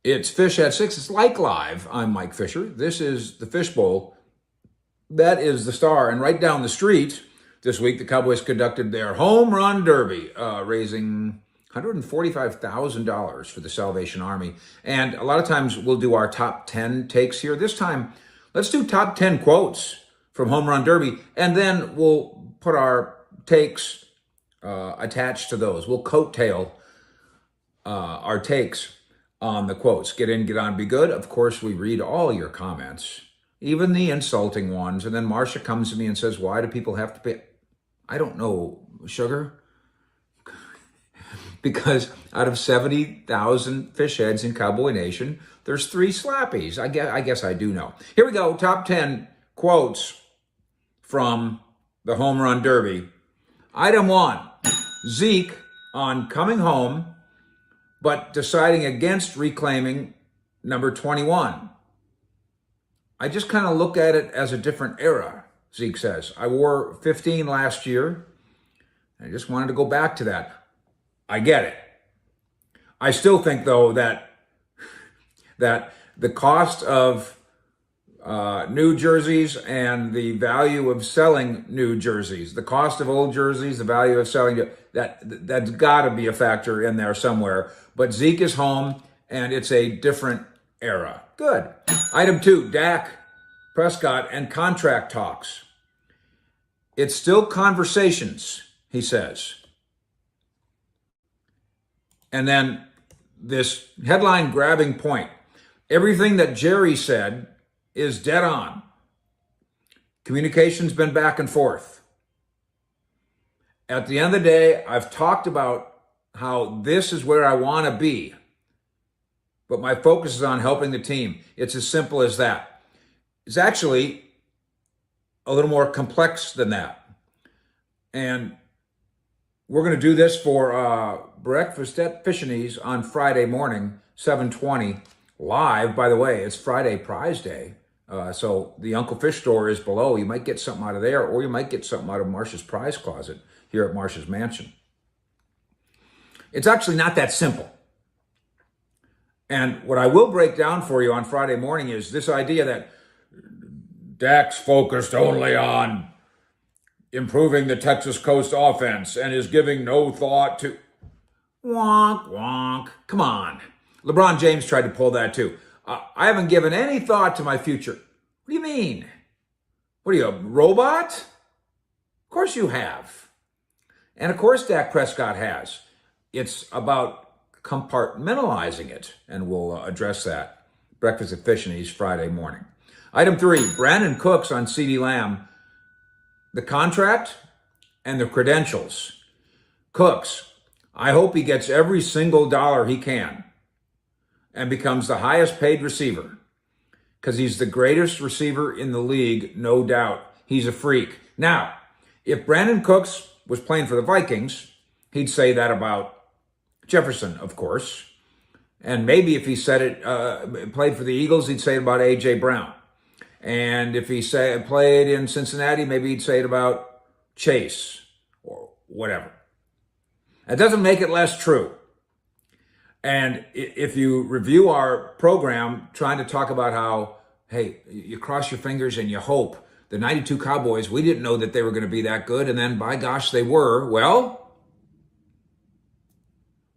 It's Fish at 6. It's Like Live. I'm Mike Fisher. This is the Fishbowl. That is the Star. And right down the street this week, the Cowboys conducted their home run derby, raising $145,000 for the Salvation Army. And a lot of times we'll do our top 10 takes here. This time, let's do top 10 quotes from Home Run Derby, and then we'll put our takes attached to those. We'll coattail our takes on the quotes. Get in, get on, be good. Of course, we read all your comments, even the insulting ones. And then Marcia comes to me and says, why do people have to pay? I don't know, sugar. Because out of 70,000 fish heads in Cowboy Nation, there's 3 slappies. I guess I do know. Here we go, top 10 quotes from the Home Run Derby. Item 1, Zeke on coming home, but deciding against reclaiming number 21. I just kind of look at it as a different era, Zeke says. I wore 15 last year. I just wanted to go back to that. I get it. I still think, though, that the cost of new jerseys and the value of selling new jerseys, the cost of old jerseys, the value of selling, that's got to be a factor in there somewhere. But Zeke is home, and it's a different era. Good. Item 2, Dak Prescott and contract talks. It's still conversations, he says. And then this headline-grabbing point. Everything that Jerry said is dead on. Communication's been back and forth. At the end of the day, I've talked about how this is where I want to be, but my focus is on helping the team. It's as simple as that. It's actually a little more complex than that. And we're going to do this for Breakfast at Fishinese on Friday morning, 7:20, live. By the way, it's Friday Prize Day. So the Uncle Fish store is below. You might get something out of there, or you might get something out of Marcia's prize closet here at Marcia's mansion. It's actually not that simple. And what I will break down for you on Friday morning is this idea that Dak's focused only on improving the Texas Coast offense and is giving no thought to wonk, wonk. Come on. LeBron James tried to pull that too. I haven't given any thought to my future. What do you mean? What are you, a robot? Of course you have. And of course Dak Prescott has. It's about compartmentalizing it, and we'll address that. Breakfast at Fishinese Friday morning. Item 3, Brandon Cooks on CeeDee Lamb. The contract and the credentials. Cooks, I hope he gets every single dollar he can and becomes the highest paid receiver, because he's the greatest receiver in the league, no doubt. He's a freak. Now, if Brandon Cooks was playing for the Vikings, he'd say that about Jefferson, of course. And maybe if he said it, played for the Eagles, he'd say it about A.J. Brown. And if he played in Cincinnati, maybe he'd say it about Chase or whatever. That doesn't make it less true. And if you review our program trying to talk about how, hey, you cross your fingers and you hope. The 92 Cowboys, we didn't know that they were going to be that good, and then by gosh, they were. Well,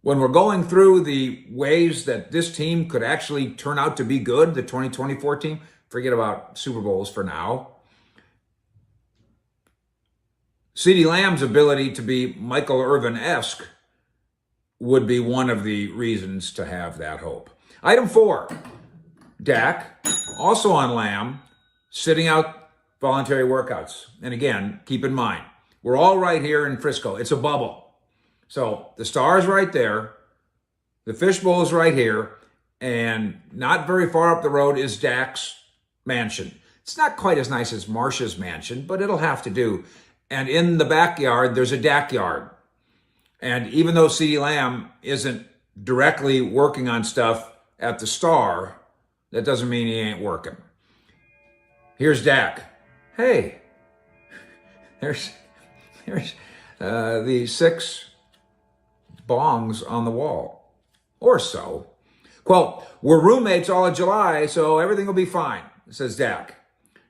when we're going through the ways that this team could actually turn out to be good, the 2024 team, forget about Super Bowls for now. CeeDee Lamb's ability to be Michael Irvin-esque would be one of the reasons to have that hope. Item 4, Dak, also on Lamb, sitting out voluntary workouts. And again, keep in mind, we're all right here in Frisco. It's a bubble. So the Star's right there, the Fishbowl is right here, and not very far up the road is Dak's mansion. It's not quite as nice as Marcia's mansion, but it'll have to do. And in the backyard, there's a Dak yard. And even though CeeDee Lamb isn't directly working on stuff at the Star, that doesn't mean he ain't working. Here's Dak. Hey, there's the 6 bongs on the wall, or so. Quote, we're roommates all of July, so everything will be fine, says Dak.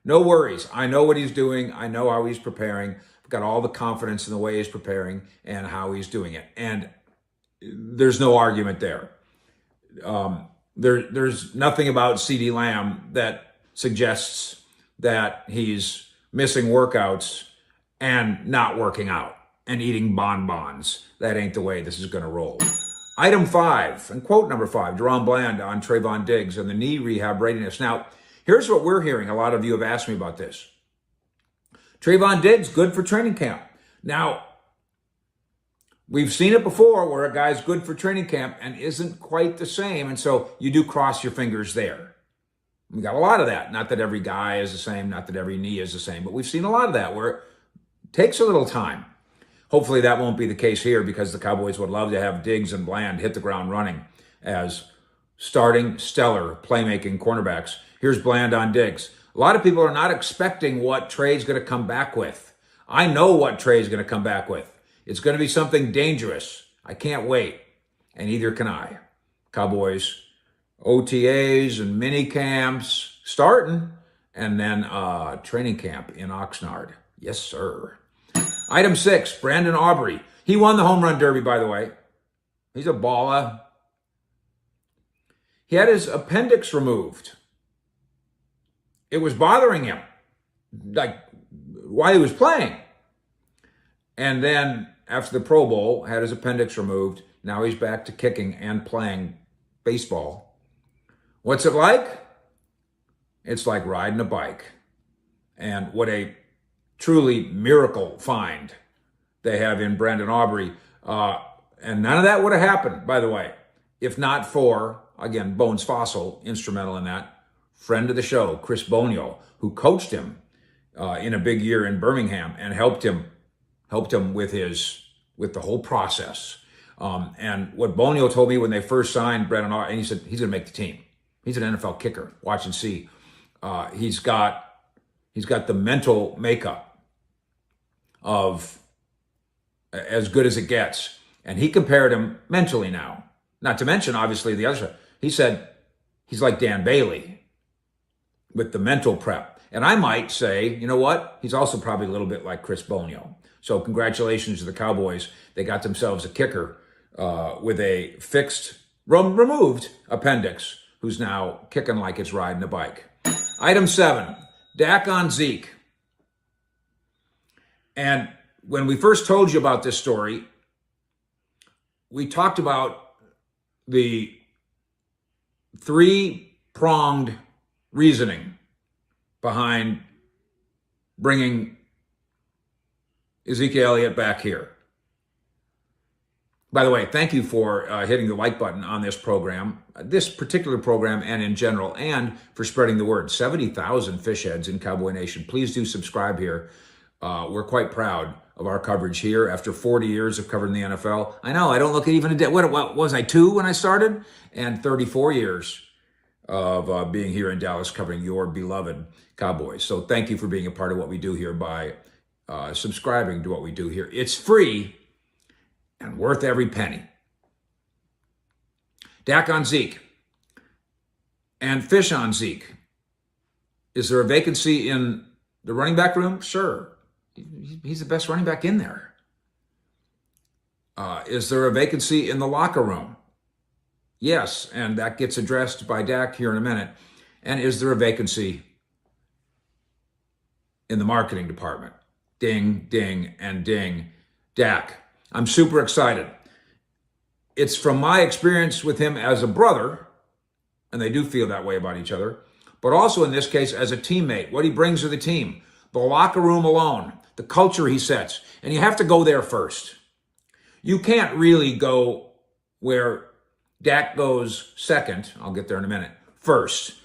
No worries. I know what he's doing. I know how he's preparing. I've got all the confidence in the way he's preparing and how he's doing it. And there's no argument there. There's nothing about CeeDee Lamb that suggests that he's missing workouts and not working out and eating bonbons. That ain't the way this is going to roll. Item 5, and quote number 5, Deron Bland on Trayvon Diggs and the knee rehab readiness. Now, here's what we're hearing. A lot of you have asked me about this. Trayvon Diggs, good for training camp. Now, we've seen it before where a guy's good for training camp and isn't quite the same, and so you do cross your fingers there. We got a lot of that. Not that every guy is the same, not that every knee is the same, but we've seen a lot of that where it takes a little time. Hopefully that won't be the case here because the Cowboys would love to have Diggs and Bland hit the ground running as starting stellar playmaking cornerbacks. Here's Bland on Diggs. A lot of people are not expecting what Trey's going to come back with. I know what Trey's going to come back with. It's going to be something dangerous. I can't wait. And neither can I. Cowboys, OTAs and mini camps starting, and then training camp in Oxnard. Yes, sir. Item 6, Brandon Aubrey. He won the home run derby, by the way. He's a baller. He had his appendix removed. It was bothering him, like while he was playing. And then after the Pro Bowl, had his appendix removed. Now he's back to kicking and playing baseball. What's it like? It's like riding a bike. And what a truly miracle find they have in Brandon Aubrey. And none of that would have happened, by the way, if not for, again, Bones Fossil, instrumental in that, friend of the show, Chris Bonio, who coached him in a big year in Birmingham and helped him with the whole process. And what Bonio told me when they first signed Brandon Aubrey, and he said, he's going to make the team. He's an NFL kicker. Watch and see. He's got the mental makeup of as good as it gets. And he compared him mentally now. Not to mention, obviously, the other side. He said he's like Dan Bailey with the mental prep. And I might say, you know what? He's also probably a little bit like Chris Bonio. So congratulations to the Cowboys. They got themselves a kicker with a removed appendix who's now kicking like it's riding a bike. Item 7, Dak on Zeke. And when we first told you about this story, we talked about the three-pronged reasoning behind bringing Ezekiel Elliott back here. By the way, thank you for hitting the like button on this program, this particular program and in general, and for spreading the word. 70,000 fish heads in Cowboy Nation. Please do subscribe here. We're quite proud of our coverage here after 40 years of covering the NFL. I know, I don't look at even a day. What was I, 2 when I started? And 34 years of being here in Dallas covering your beloved Cowboys. So thank you for being a part of what we do here by subscribing to what we do here. It's free and worth every penny. Dak on Zeke and Fish on Zeke. Is there a vacancy in the running back room? Sure. He's the best running back in there. Is there a vacancy in the locker room? Yes, and that gets addressed by Dak here in a minute. And is there a vacancy in the marketing department? Ding, ding, and ding. Dak. I'm super excited. It's from my experience with him as a brother, and they do feel that way about each other, but also in this case as a teammate, what he brings to the team, the locker room alone, the culture he sets, and you have to go there first. You can't really go where Dak goes second, I'll get there in a minute, first.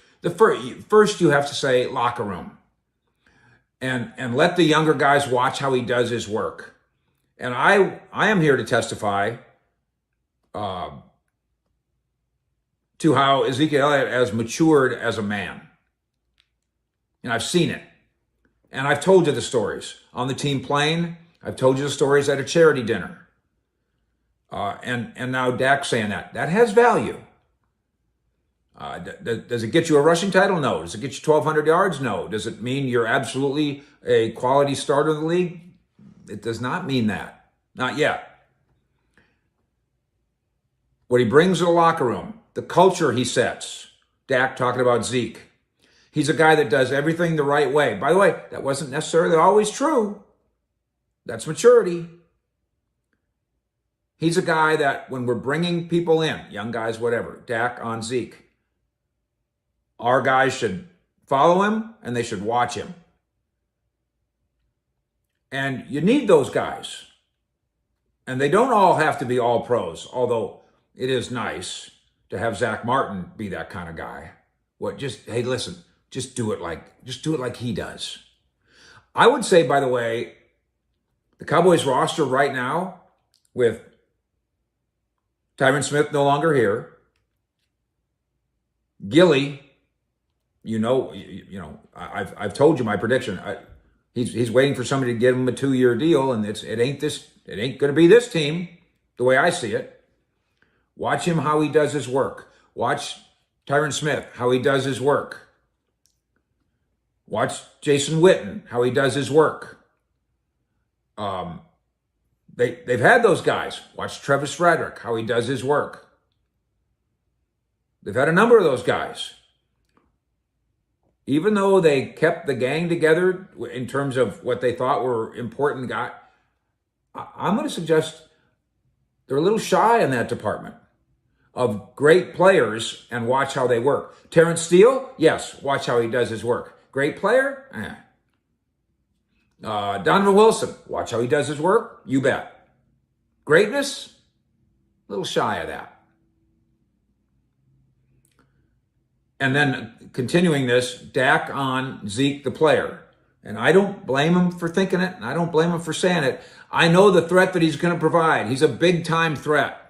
First you have to say locker room, and let the younger guys watch how he does his work. And I am here to testify to how Ezekiel Elliott has matured as a man. And I've seen it. And I've told you the stories on the team plane. I've told you the stories at a charity dinner. And now Dak's saying that. That has value. Does it get you a rushing title? No. Does it get you 1,200 yards? No. Does it mean you're absolutely a quality starter in the league? It does not mean that. Not yet. What he brings to the locker room, the culture he sets. Dak talking about Zeke. He's a guy that does everything the right way. By the way, that wasn't necessarily always true. That's maturity. He's a guy that when we're bringing people in, young guys, whatever, Dak on Zeke, our guys should follow him and they should watch him. And you need those guys. And they don't all have to be all pros, although it is nice to have Zach Martin be that kind of guy. Hey, listen, just do it like he does. I would say, by the way, the Cowboys roster right now, with Tyron Smith no longer here, Gilly, I've told you my prediction. He's waiting for somebody to give him a 2-year deal, and it ain't going to be this team, the way I see it. Watch him how he does his work. Watch Tyron Smith how he does his work. Watch Jason Witten how he does his work. They've had those guys. Watch Travis Frederick how he does his work. They've had a number of those guys. Even though they kept the gang together in terms of what they thought were important guys, I'm going to suggest they're a little shy in that department of great players, and watch how they work. Terrence Steele, yes, watch how he does his work. Great player? Donovan Wilson, watch how he does his work? You bet. Greatness? A little shy of that. And then continuing this, Dak on Zeke the player. And I don't blame him for thinking it, and I don't blame him for saying it. I know the threat that he's going to provide. He's a big-time threat.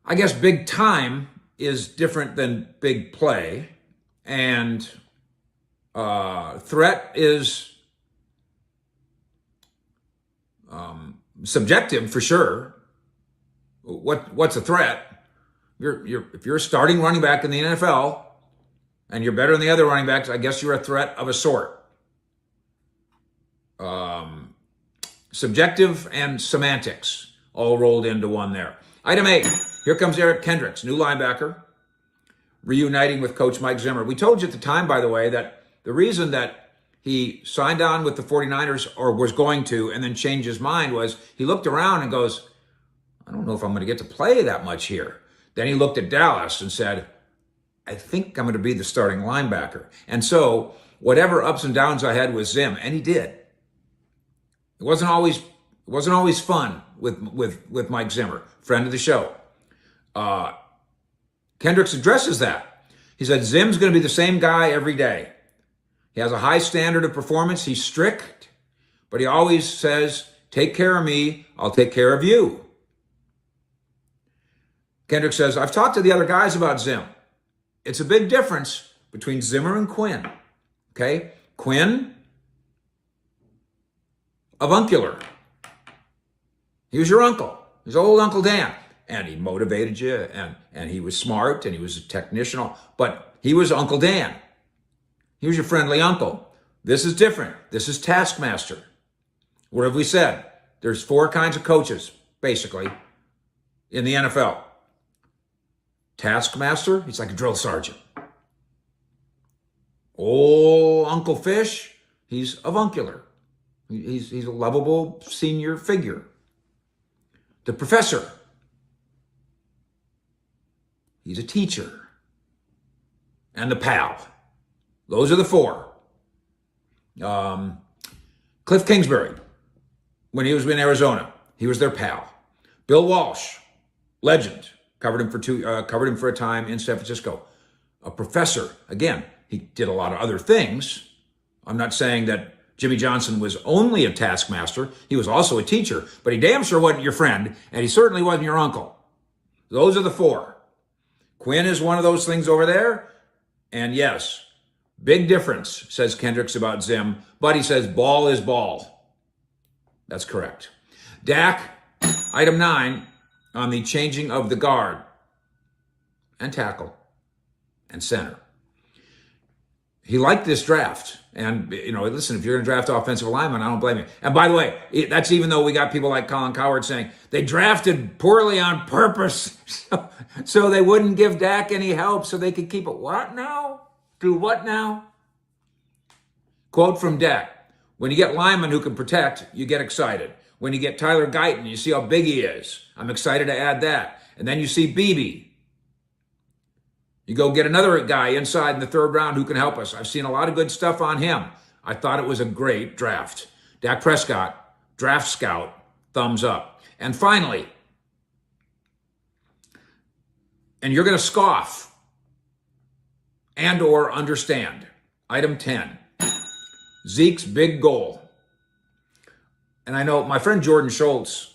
I guess big time is different than big play, and threat is subjective for sure. What's a threat? If you're a starting running back in the NFL and you're better than the other running backs, I guess you're a threat of a sort. Subjective and semantics all rolled into one there. Item 8. Here comes Eric Kendricks, new linebacker, reuniting with Coach Mike Zimmer. We told you at the time, by the way, that the reason that he signed on with the 49ers, or was going to, and then changed his mind, was he looked around and goes, I don't know if I'm going to get to play that much here. Then he looked at Dallas and said, I think I'm going to be the starting linebacker. And so whatever ups and downs I had with Zim, and he did. It wasn't always fun with Mike Zimmer, friend of the show. Kendricks addresses that. He said, Zim's going to be the same guy every day. He has a high standard of performance. He's strict, but he always says, take care of me, I'll take care of you. Kendricks says, I've talked to the other guys about Zim. It's a big difference between Zimmer and Quinn. Okay? Quinn, avuncular. He was your uncle. He was old Uncle Dan. And he motivated you, and he was smart, and he was a technician, but he was Uncle Dan. He was your friendly uncle. This is different. This is taskmaster. What have we said? There's 4 kinds of coaches, basically, in the NFL. Taskmaster, he's like a drill sergeant. Old Uncle Fish, he's avuncular. He's a lovable senior figure. The professor, he's a teacher. And the pal. Those are the 4. Cliff Kingsbury, when he was in Arizona, he was their pal. Bill Walsh, legend, covered him for a time in San Francisco. A professor, again, he did a lot of other things. I'm not saying that Jimmy Johnson was only a taskmaster. He was also a teacher, but he damn sure wasn't your friend, and he certainly wasn't your uncle. Those are the 4. Quinn is one of those things over there, and yes, big difference, says Kendricks about Zim, but he says ball is ball. That's correct. Dak, item 9, on the changing of the guard. and tackle and center. He liked this draft. And, listen, if you're going to draft offensive lineman, I don't blame you. And by the way, that's even though we got people like Colin Cowherd saying they drafted poorly on purpose so they wouldn't give Dak any help so they could keep it. What now? Do what now? Quote from Dak: when you get linemen who can protect, you get excited. When you get Tyler Guyton, you see how big he is. I'm excited to add that. And then you see BB. You go get another guy inside in the third round who can help us. I've seen a lot of good stuff on him. I thought it was a great draft. Dak Prescott, draft scout, thumbs up. And finally, and you're going to scoff and or understand, item 10, Zeke's big goal. And I know my friend Jordan Schultz,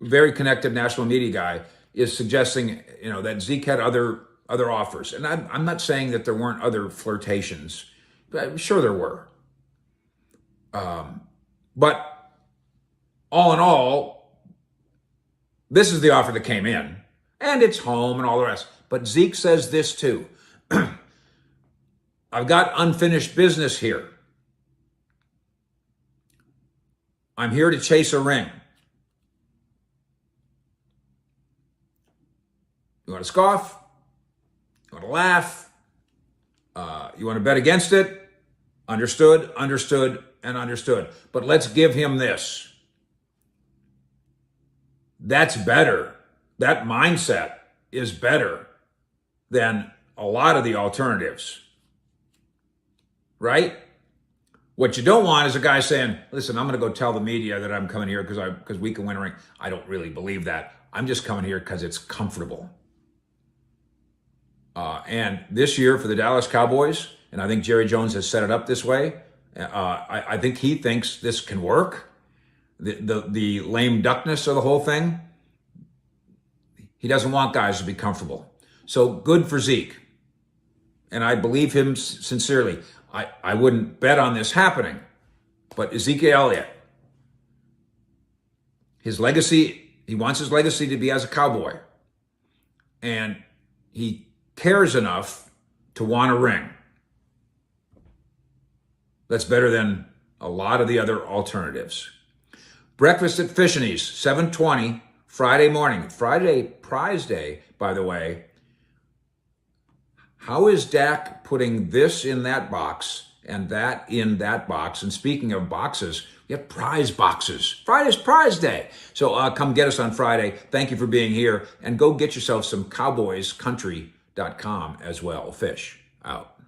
very connected national media guy, is suggesting, that Zeke had other offers. And I'm not saying that there weren't other flirtations, but I'm sure there were. But all in all, this is the offer that came in, and it's home and all the rest. But Zeke says this too: I've got unfinished business here. I'm here to chase a ring. You want to scoff? You want to laugh? You want to bet against it? Understood, and understood. But let's give him this. That's better. That mindset is better than a lot of the alternatives. Right? What you don't want is a guy saying, listen, I'm going to go tell the media that I'm coming here because we can win a ring. I don't really believe that. I'm just coming here because it's comfortable. And this year for the Dallas Cowboys, and I think Jerry Jones has set it up this way, I think he thinks this can work. The lame duckness of the whole thing, he doesn't want guys to be comfortable. So good for Zeke. And I believe him sincerely. I wouldn't bet on this happening, but Ezekiel Elliott, his legacy, he wants his legacy to be as a Cowboy. And he cares enough to want a ring. That's better than a lot of the other alternatives. Breakfast at Fish and East, 7:20, Friday morning. Friday, prize day, by the way. How is Dak putting this in that box and that in that box? And speaking of boxes, we have prize boxes. Friday's prize day. So come get us on Friday. Thank you for being here. And go get yourself some cowboyscountry.com as well. Fish out.